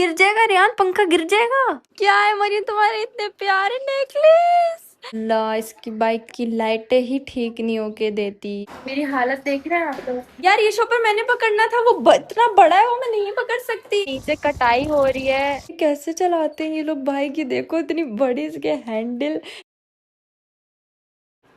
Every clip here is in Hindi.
गिर जाएगा रियान, पंखा गिर जाएगा। क्या है मरियम तुम्हारे इतने प्यारे नेकलेस। ला, इसकी बाइक की लाइटें ही ठीक नहीं होके देती। मेरी हालत देख रहे हैं आप लोग। यार ये शॉपर मैंने पकड़ना था, वो इतना बड़ा है, वो मैं नहीं पकड़ सकती। नीचे कटाई हो रही है। कैसे चलाते हैं ये लोग बाइक, ये देखो इतनी बड़ी इसके हैंडल।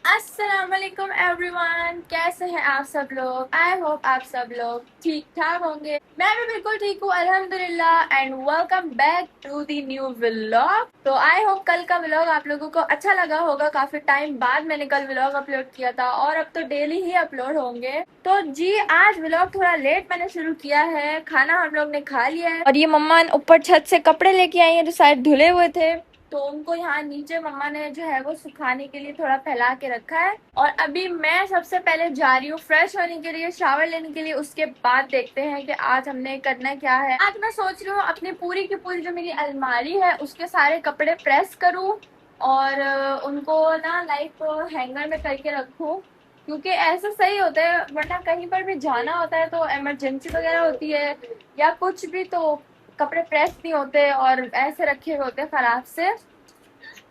अस्सलाम वालेकुम एवरीवन, कैसे हैं आप सब लोग। आई होप आप सब लोग ठीक ठाक होंगे। मैं भी बिल्कुल ठीक हूँ अल्हम्दुलिल्लाह। And welcome back to the new vlog. तो आई होप कल का व्लॉग आप लोगों को अच्छा लगा होगा। काफी टाइम बाद मैंने कल व्लॉग अपलोड किया था और अब तो डेली ही अपलोड होंगे। तो जी आज व्लॉग थोड़ा लेट मैंने शुरू किया है। खाना हम लोग ने खा लिया है और ये मम्मा ऊपर छत से कपड़े लेके आई है जो शायद धुले हुए थे, तो उनको यहाँ नीचे मम्मा ने जो है वो सुखाने के लिए थोड़ा फैला के रखा है। और अभी मैं सबसे पहले जा रही हूँ फ्रेश होने के लिए, शावर लेने के लिए। उसके बाद देखते हैं कि आज हमने करना क्या है। आज मैं सोच रही हूँ अपनी पूरी की पूरी जो मेरी अलमारी है उसके सारे कपड़े प्रेस करूँ और उनको ना लाइक हैंगर में करके रखूँ, क्योंकि ऐसा सही होता है। वरना कहीं पर भी जाना होता है तो इमरजेंसी वगैरह होती है या कुछ भी, तो कपड़े प्रेस नहीं होते और ऐसे रखे हुए होते खराब से।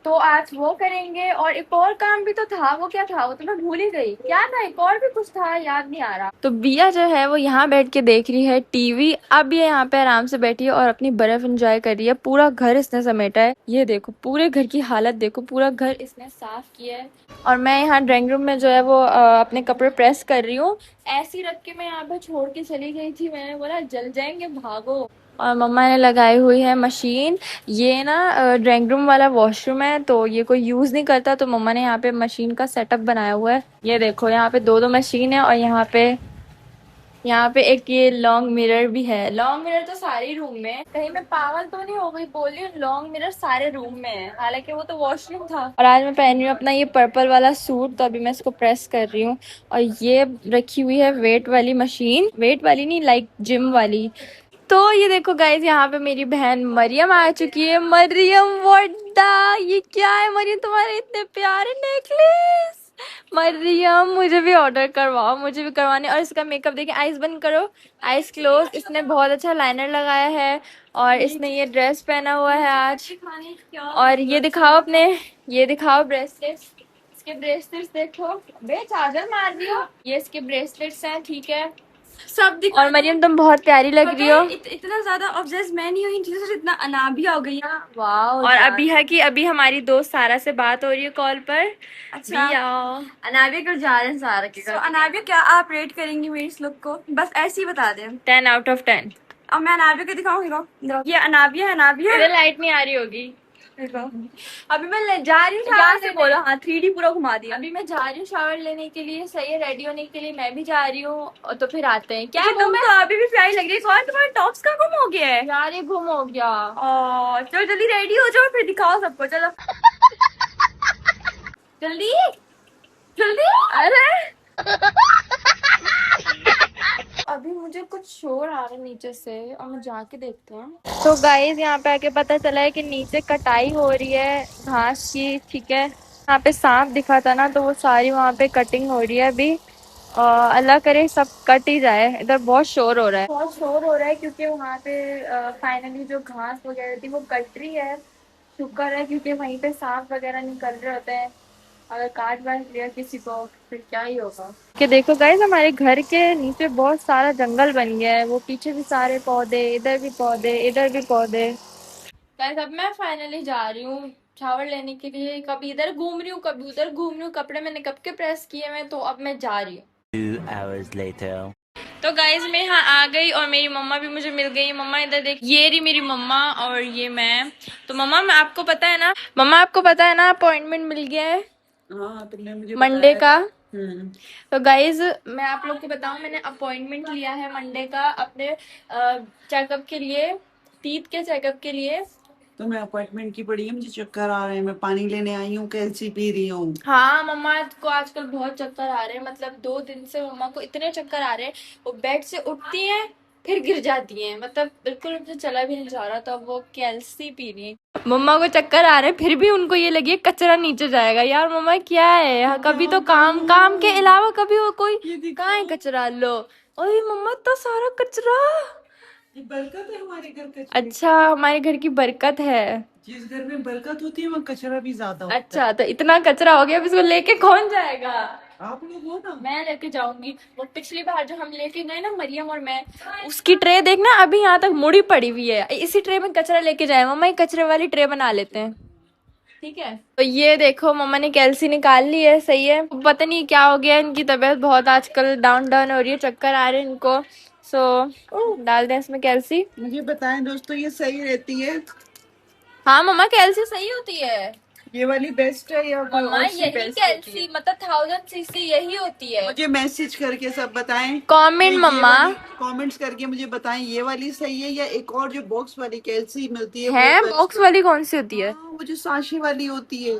तो आज वो करेंगे। और एक और काम भी तो था, वो क्या था वो तो मैं भूल ही गई। क्या था, एक और भी कुछ था, याद नहीं आ रहा। तो बिया जो है वो यहाँ बैठ के देख रही है टीवी। अब ये यहाँ पे आराम से बैठी है और अपनी बर्फ एंजॉय कर रही है। पूरा घर इसने समेटा है, ये देखो पूरे घर की हालत देखो, पूरा घर इसने साफ किया है। और मैं यहाँ ड्राइंग रूम में जो है वो अपने कपड़े प्रेस कर रही हूँ। ऐसी रख के मैं यहाँ पे छोड़ के चली गई थी, मैंने बोला जल जाएंगे भागो। और मम्मा ने लगाई हुई है मशीन। ये ना ड्राइंग रूम वाला वॉशरूम है, तो ये कोई यूज नहीं करता, तो मम्मा ने यहाँ पे मशीन का सेटअप बनाया हुआ है। ये देखो यहाँ पे दो मशीन है और यहाँ पे एक ये लॉन्ग मिरर भी है। लॉन्ग मिरर तो सारे रूम में है। कहीं मैं पागल तो नहीं हो गई, बोल रही हूँ लॉन्ग मिरर सारे रूम में है, हालांकि वो तो वॉशरूम था। और आज मैं पहन रही हूँ अपना ये पर्पल वाला सूट, तो अभी मैं इसको प्रेस कर रही हूँ। और ये रखी हुई है वेट वाली मशीन, वेट वाली नहीं लाइक जिम वाली। तो ये देखो गाइज, यहाँ पे मेरी बहन मरियम आ चुकी है। मरियम वड्डा, ये क्या है मरियम तुम्हारे इतने प्यारे नेकलेस। मरियम मुझे भी ऑर्डर करवाओ, मुझे भी करवाने। और इसका मेकअप देखिए, आईज बंद करो, आईज क्लोज। इसने बहुत अच्छा लाइनर लगाया है और इसने ये ड्रेस पहना हुआ है आज। और ये दिखाओ अपने, ये दिखाओ ब्रेसलेट्स, इसके ब्रेसलेट्स देखो। बे चार्जर मार दियो। ये इसके ब्रेसलेट्स हैं, ठीक है सब दिखा। और मरियम तुम बहुत प्यारी लग रही हो। इतना ज्यादा ऑब्सेस मैं नहीं हुई इन चीजों से, इतना अनाबिया हो गई है। वाह। और अभी है कि अभी हमारी दोस्त सारा से बात हो रही है कॉल पर। अच्छा अनाबिया कर जा रहे हैं सारा के। तो अनाबिया क्या आप रेट करेंगी मेरी इस लुक को, बस ऐसे ही बता दें। 10 आउट ऑफ 10। और मैं अनाबिया को दिखाऊंगी, ये अनाबिया है। अनाबिया लाइट नहीं आ रही होगी। अभी मैं जा रही हूँ, यहाँ से बोलो। हाँ 3D पूरा घुमा दिया। अभी मैं जा रही हूँ शावर लेने के लिए, सही है, रेडी होने के लिए मैं भी जा रही हूँ। तो फिर आते हैं। क्या तुम तो अभी भी प्यारी लग रही है। कौन तुम्हारे टॉप्स का गुम हो गया है यार, ये गुम हो गया। चलो जल्दी रेडी हो जाओ फिर दिखाओ सबको, चलो जल्दी जल्दी। अरे अभी मुझे कुछ शोर आ रहा है नीचे से और मैं जाके देखती हूँ। तो गाइस यहाँ पे आके पता चला है कि नीचे कटाई हो रही है घास की, ठीक है। यहाँ पे सांप दिखा था ना, तो वो सारी वहाँ पे कटिंग हो रही है अभी। अल्लाह करे सब कट ही जाए। इधर बहुत शोर हो रहा है, बहुत शोर हो रहा है, क्योंकि वहाँ पे फाइनली जो घास वगैरह थी वो कट रही है। शुक्र है, क्योंकि वहीं पे सांप वगैरह निकल रहे होते हैं। अगर काट वाट लिया किसी को फिर क्या ही होगा। कि देखो गाइस, हमारे घर के नीचे बहुत सारा जंगल बन गया है। वो पीछे भी सारे पौधे, इधर भी पौधे, इधर भी पौधे। गाइस अब मैं फाइनली जा रही हूँ शावर लेने के लिए। कभी इधर घूम रही हूँ, कभी उधर घूम रही हूँ। कपड़े मैंने कब के प्रेस किए हैं, तो अब मैं जा रही हूँ। 2 hours later. तो गाइज मैं यहाँ आ गई और मेरी मम्मा भी मुझे मिल गई। मम्मा इधर देख, ये रही मेरी मम्मा और ये मैं। तो मम्मा आपको पता है ना, मम्मा आपको पता है ना अपॉइंटमेंट मिल गया है। हाँ तुमने मुझे मंडे का। तो गाइज मैं आप लोग को बताऊं, मैंने अपॉइंटमेंट लिया है मंडे का अपने चेकअप के लिए, टीथ के चेकअप के लिए। तो मैं अपॉइंटमेंट की पड़ी है, मुझे चक्कर आ रहे हैं, मैं पानी लेने आई हूँ, कैल्सी पी रही हूँ। हाँ मम्मा को आजकल बहुत चक्कर आ रहे हैं, मतलब 2 दिन से मम्मा को इतने चक्कर आ रहे हैं। वो बेड से उठती हैं फिर गिर जाती हैं, मतलब बिल्कुल उनसे चला भी नहीं जा रहा। तो अब वो कैल्सी पी रही है। मम्मा को चक्कर आ रहे हैं, फिर भी उनको ये लगी कचरा नीचे जाएगा। यार मम्मा क्या है, कभी तो काम के अलावा कभी कोई कहाँ है कचरा। लो ओए मम्मा, तो सारा कचरा ये बरकत है हमारे घर का। अच्छा, हमारे घर की बरकत है। जिस घर में बरकत होती है वहाँ कचरा भी ज्यादा होता है। अच्छा, तो इतना कचरा हो गया, अब इसको लेके कौन जाएगा? आप लोग हो ना। मैं लेके जाऊंगी। वो पिछली बार जो हम लेके गए ना, मरियम और मैं, उसकी ट्रे देखना अभी यहाँ तक मुड़ी पड़ी हुई है। इसी ट्रे में कचरा लेके जाए मम्मा, ये कचरे वाली ट्रे बना लेते हैं, ठीक है? तो ये देखो मम्मा ने कैल्सी निकाल ली है, सही है। पता नहीं क्या हो गया, इनकी तबीयत बहुत आजकल डाउन डाउन हो रही है, चक्कर आ रहे हैं इनको। डाल दें इसमें कैल्सी। मुझे बताएं दोस्तों, ये सही रहती है? हाँ मम्मा, कैल्सी सही होती है। ये वाली बेस्ट है या कोई मम्मा और सी यही बेस्ट होती है? कैल्सी मतलब 1000 cc यही होती है। मुझे मैसेज करके सब बताएं। कमेंट मम्मा, कमेंट्स करके मुझे बताएं ये वाली सही है या एक और जो बॉक्स वाली कैल्सी मिलती है है वो बॉक्स वाली कौन सी होती है? हाँ, वो जो साशी वाली होती है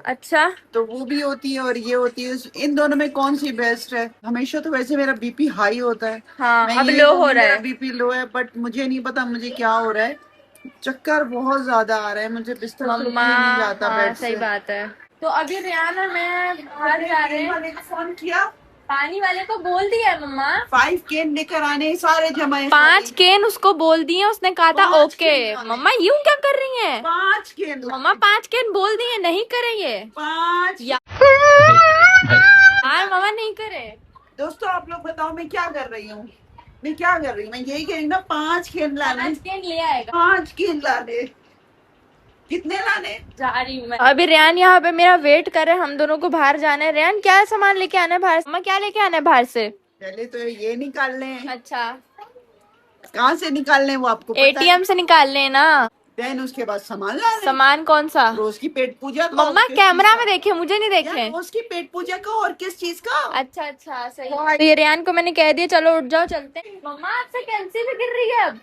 अच्छा, तो वो भी होती है और ये होती है। इन दोनों में कौन सी बेस्ट है? हमेशा तो वैसे मेरा बीपी हाई होता है। हाँ मैं अब ये लो हो कहूँगी रहा मेरा है। बीपी लो है, बट मुझे नहीं पता मुझे क्या हो रहा है। चक्कर बहुत ज्यादा आ रहा है, मुझे बिस्तर से मम्मा, उठा ही नहीं जाता हाँ बेड सही से। बात है। तो अभी रियान और मैं बाहर जा रहे हैं। फोन किया, पानी वाले को बोल दिया है मम्मा। 5 केन लेकर आने, सारे जमा है 5 केन उसको बोल दिए, उसने कहा था 5 ओके। केन लाने। मम्मा यूं क्या कर रही हैं? 5 केन मम्मा 5 केन बोल दिए, नहीं करे ये 5। यार मम्मा नहीं करे। दोस्तों आप लोग बताओ मैं क्या कर रही हूँ? मैं क्या कर रही हूँ? मैं यही कह रही हूँ ना, 5 केन लाने। 5 केन ले आएगा। 5 केन लाने। कितने लाने? जा रही हूँ मैं। अभी रेयान यहाँ पे मेरा वेट कर रहे हैं, हम दोनों को बाहर जाना है। रेयान क्या सामान लेके आना है बाहर से? मम्मा क्या लेके आना है बाहर से? पहले तो ये निकाल लें। अच्छा, कहाँ से निकाल लें वो आपको पता है? एटीएम से निकाल लेना। देन उसके बाद सामान ला लें। सामान कौन सा? रोज की पेट पूजा का। मम्मा और किस कैमरा चीज़ में का? देखे, मुझे नहीं देखे। यार, रोज की पेट पूजा का और किस चीज का? अच्छा अच्छा सही। तो ये रेयान को मैंने कह दिया चलो उठ जाओ चलते हैं। मम्मा आपसे कैल्सी भी गिर रही है अब।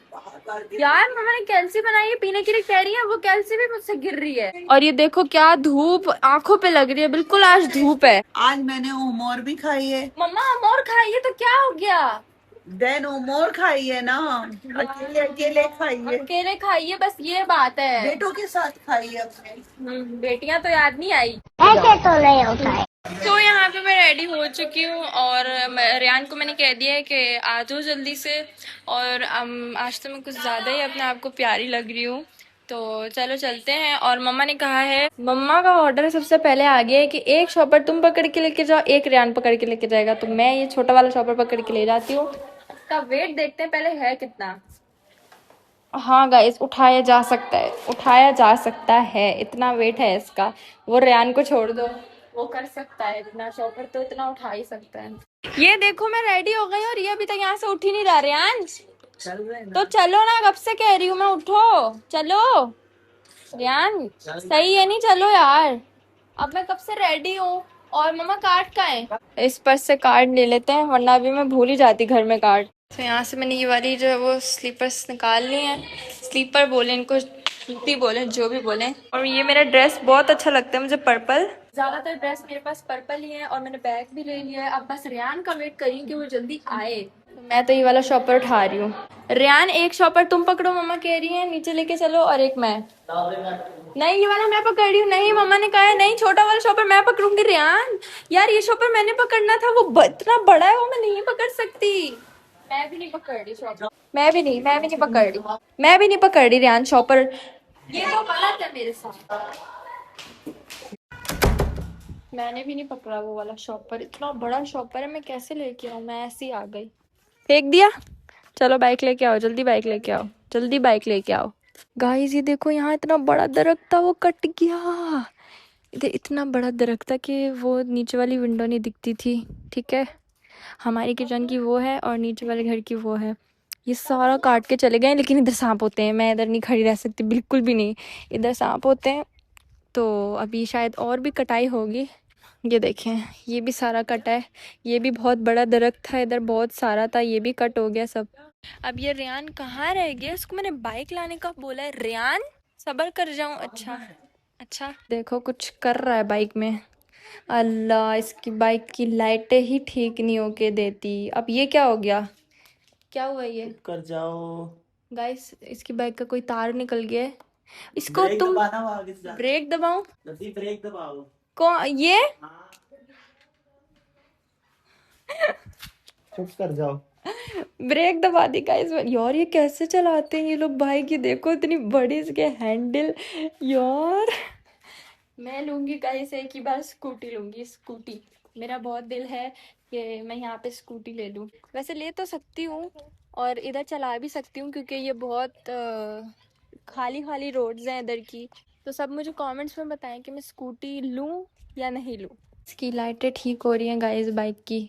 यार मम्मा ने कैल्सी बनाई है पीने के लिए, कह रही है वो कैल्सी भी मुझसे गिर रही है। और ये देखो क्या धूप आंखों पे लग रही है, बिल्कुल आज धूप है। आज मैंने ओमोर भी खाई है। मम्मा अमोर खाइए तो क्या हो गया? देन ओमोर खाई है ना, अकेले अकेले खाई है। अकेले खाइए बस, ये बात है। बेटों के साथ खाई है अपने। बेटियां तो याद नहीं आई। ऐसे तो नहीं होता है। तो यहाँ पे मैं रेडी हो चुकी हूँ और रेयान को मैंने कह दिया है कि आ जाओ जल्दी से। और आज तो मैं कुछ ज़्यादा ही अपने आप को प्यारी लग रही हूँ, तो चलो चलते हैं। और मम्मा ने कहा है, मम्मा का ऑर्डर सबसे पहले आ गया है कि एक शॉपर तुम पकड़ के लेके जाओ, एक रेयान पकड़ के लेके जाएगा। तो मैं ये छोटा वाला शॉपर पकड़ के ले जाती हूँ। इसका वेट देखते हैं पहले है कितना। हाँ गाइस, उठाया जा सकता है, उठाया जा सकता है, इतना वेट है इसका। वो रेयान को छोड़ दो, वो कर सकता है इतना, शॉपर तो इतना उठा ही सकता है। ये देखो मैं रेडी हो गई और ये अभी तक यहाँ से उठ ही नहीं रहा। रेयान तो चलो ना, कब से कह रही हूँ मैं, उठो चलो। रेयान सही है नहीं, चलो यार। अब मैं कब से रेडी हूँ। और मम्मा कार्ड कहाँ है? इस पर से कार्ड ले लेते हैं, वरना अभी मैं भूल ही जाती घर में कार्ड। तो यहाँ से मैंने ये वाली जो है वो स्लीपर्स निकाल ली हैं। स्लीपर बोले इनको, जूती बोले, जो भी बोले। और ये मेरा ड्रेस बहुत अच्छा लगता है मुझे, पर्पल। ज्यादातर ड्रेस मेरे पास पर्पल ही है और मैंने बैग भी ले लिया है। अब बस रेयान का वेट करी कि वो जल्दी आए। तो मैं तो ये वाला शॉपर उठा रही हूँ। रेयान एक शॉपर तुम पकड़ो, मम्मा कह रही है नीचे लेके चलो, और एक मैं। नहीं ये वाला मैं पकड़ रही हूँ। नहीं मम्मा ने कहा है नहीं, छोटा वाला शॉपर मैं पकड़ूंगी। रेयान यार ये शॉपर मैंने पकड़ना था, वो इतना बड़ा है, वो मैं नहीं पकड़ सकती। मैं भी नहीं पकड़ रही शॉपर। मैं भी नहीं पकड़ रही। मैं भी नहीं पकड़ रही रेयान शॉपर। ये तो गलत है मेरे साथ। मैंने भी नहीं पकड़ा वो वाला शॉपर, इतना बड़ा शॉपर है, मैं कैसे लेके आऊँ? मैं ऐसे ही आ गई, फेंक दिया। चलो बाइक लेके आओ, जल्दी बाइक लेके आओ, जल्दी बाइक लेके आओ। गाइस ये देखो यहाँ इतना बड़ा दरख्त था, वो कट गया। इधर इतना बड़ा दरख्त था कि वो नीचे वाली विंडो नहीं दिखती थी। ठीक है, हमारी किचन की वो है और नीचे वाले घर की वो है। ये सारा काट के चले गए, लेकिन इधर सांप होते हैं, मैं इधर नहीं खड़ी रह सकती बिल्कुल भी नहीं, इधर सांप होते हैं। तो अभी शायद और भी कटाई होगी। ये देखें ये भी सारा कटा है, ये भी बहुत बड़ा दरख्त था, इधर बहुत सारा था, ये भी कट हो गया सब। अब ये रेयान कहाँ रह गया? इसको मैंने बाइक लाने का बोला है। रेयान सब्र कर जाऊं। अच्छा अच्छा, देखो कुछ कर रहा है बाइक में। अल्लाह, इसकी बाइक की लाइटें ही ठीक नहीं होके देती। अब ये क्या हो गया? क्या हुआ ये? कर जाओ। गाइस इसकी बाइक का कोई तार निकल गया है। इसको तुम ब्रेक दबाओ। ब्रेक दबाओ। कौन ये? चुप कर जाओ। ब्रेक दबा दी गाइस। यार ये कैसे चलाते हैं ये लोग भाई की, देखो इतनी बड़ी इसके हैंडल। यार मैं लूंगी गाइस एक ही बार स्कूटी लूंगी, स्कूटी। मेरा बहुत दिल है कि मैं यहाँ पे स्कूटी ले लूँ। वैसे ले तो सकती हूँ और इधर चला भी सकती हूँ क्योंकि ये बहुत खाली खाली रोड्स हैं इधर की। तो सब मुझे कमेंट्स में बताएं कि मैं स्कूटी लूँ या नहीं लूँ। इसकी लाइटें ठीक हो रही हैं गाइस बाइक की।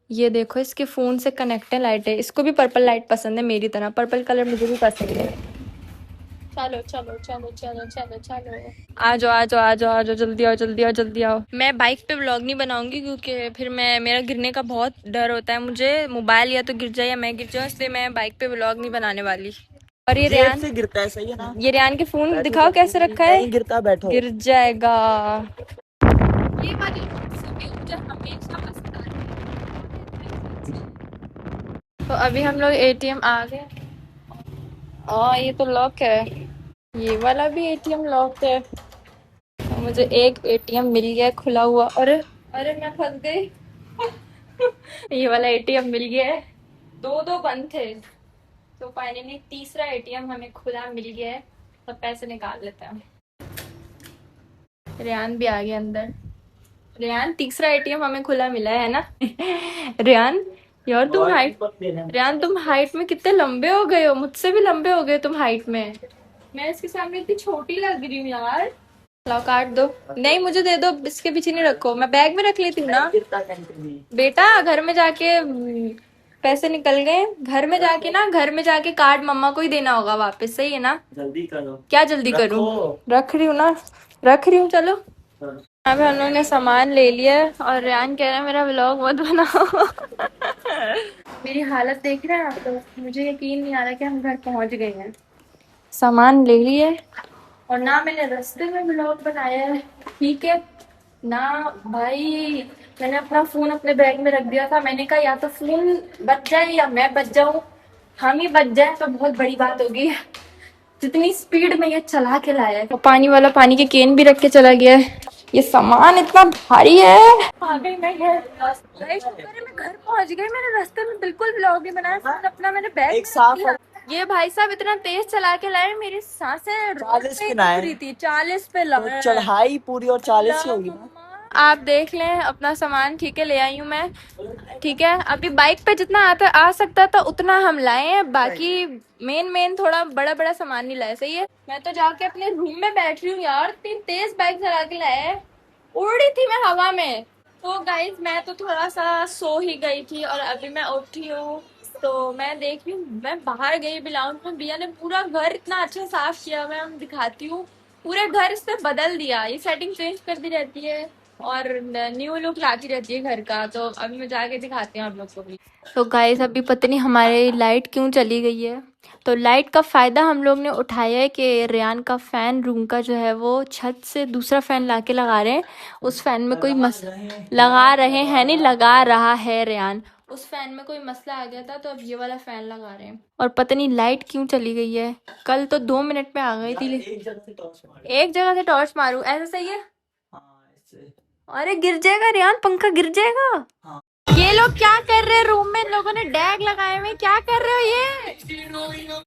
ये देखो इसके फ़ोन से कनेक्ट है लाइटें। इसको भी पर्पल लाइट पसंद है मेरी तरह, पर्पल कलर मुझे भी पसंद है। चलो चलो चलो चलो चलो चलो, आ जाओ आ जाओ आ जाओ आ जाओ, जल्दी आओ जल्दी आओ जल्दी आओ। मैं बाइक पे व्लॉग नहीं बनाऊंगी क्योंकि फिर मेरा गिरने का बहुत डर होता है मुझे। मोबाइल या तो गिर जाए या मैं गिर जाऊँ, इसलिए मैं बाइक पे व्लॉग नहीं बनाने वाली। और ये जेब रेयान से गिरता है, सही है ना? ये रेयान के फोन बैठो दिखाओ जल्दी। कैसे रखा है। नहीं गिरता, बैठो। गिर जाएगा। ये वाली मुझे हमेशा पसंद आती है। तो अभी हम लोग एटीएम आ गए। ये तो लॉक है, ये वाला भी एटीएम लॉक है। तो मुझे एक एटीएम मिल गया खुला हुआ। अरे अरे मैं फंस गई। ये वाला एटीएम मिल गया है, दो दो बंद थे तो फाइनली तीसरा एटीएम हमें खुला मिल गया है। तो पैसे निकाल लेते हैं। रेयान भी आ गया अंदर। रेयान तीसरा एटीएम हमें खुला मिला है ना। रेयान यार तुम हाइट, रेयान तुम हाइट में कितने लंबे हो गए हो, मुझसे भी लंबे हो गए तुम हाइट में। मैं इसके सामने इतनी छोटी लग रही हूँ यार। लाओ काट दो। नहीं मुझे दे दो, इसके पीछे नहीं रखो, मैं बैग में रख लेती हूँ ना। गिरता कंटिन्यू। बेटा घर में जाके पैसे निकल गए, घर में जाके ना, घर में जाके कार्ड मम्मा को ही देना होगा वापस, सही है ना? जल्दी करो। क्या जल्दी करूँ? रख रही हूँ ना, रख रही हूँ। चलो अब हम लोग ने सामान ले लिया है और रेयान कह रहा है मेरा व्लॉग मत बनाओ। मेरी हालत देख रहे हैं आप लोग, मुझे यकीन नहीं आ रहा कि हम घर पहुंच गए हैं। सामान ले लिए और ना मैंने रास्ते में व्लॉग बनाया है, ठीक है ना भाई। मैंने अपना फोन अपने बैग में रख दिया था। मैंने कहा या तो फोन बच जाए या मैं बच जाऊं, हम ही बच जाए तो बहुत बड़ी बात होगी। जितनी स्पीड में ये चला के लाया है। और पानी वाला पानी के केन भी रख के चला गया है। ये सामान इतना भारी है। आ गई मैं घर, मैं घर पहुंच गई। मैंने रास्ते में बिल्कुल व्लॉग नहीं बनाया, फोन अपना मैंने बैग एक साफ में रख दिया। ये भाई साहब इतना तेज चला के लाए, मेरी सांसें 40 पे पे ना दुख रही थी। 40 पे तो लाए। चढ़ाई पूरी और 40 ही होगी ना। आप देख लें अपना सामान, ठीक है ले आई हूँ मैं, ठीक है। अभी बाइक पे जितना आता आ सकता था उतना हम लाए हैं, बाकी मेन थोड़ा बड़ा बड़ा सामान नहीं लाए, सही है। मैं तो जाके अपने रूम में बैठ रही हूँ यार, इतनी तेज बाइक चला के लाए है, उड़ रही थी मैं हवा में। तो गाइज मैं तो थोड़ा सा सो ही गई थी और अभी मैं उठी हूँ। तो मैं देख रही हूँ, मैं बाहर गई भी लाउंज में, भैया ने पूरा घर इतना अच्छा साफ किया, मैं दिखाती हूँ। पूरे घर इसने बदल दिया, ये सेटिंग चेंज कर दी रहती है और न्यू लुक लाती रहती है घर का। तो अभी मैं जाके दिखाती हूँ आप लोग को भी। तो गाइस अभी पता नहीं हमारी लाइट क्यों चली गई है। तो लाइट का फ़ायदा हम लोग ने उठाया है कि रेयान का फ़ैन रूम का जो है वो छत से दूसरा फ़ैन लाके लगा रहे हैं। उस फ़ैन में कोई लगा रहे हैं नहीं, लगा रहा है रेयान। उस फैन में कोई मसला आ गया था तो अब ये वाला फैन लगा रहे हैं। और पता नहीं लाइट क्यों चली गई है, कल तो 2 मिनट में आ गई थी। एक जगह से टॉर्च मार। एक जगह से टॉर्च मारूं, ऐसा सही है? हाँ इससे। अरे गिर जाएगा रेयान, पंखा गिर जाएगा। हाँ। ये लोग क्या कर रहे हैं रूम में, इन लोगों ने डैग लगाए हुए, क्या कर रहे हो ये?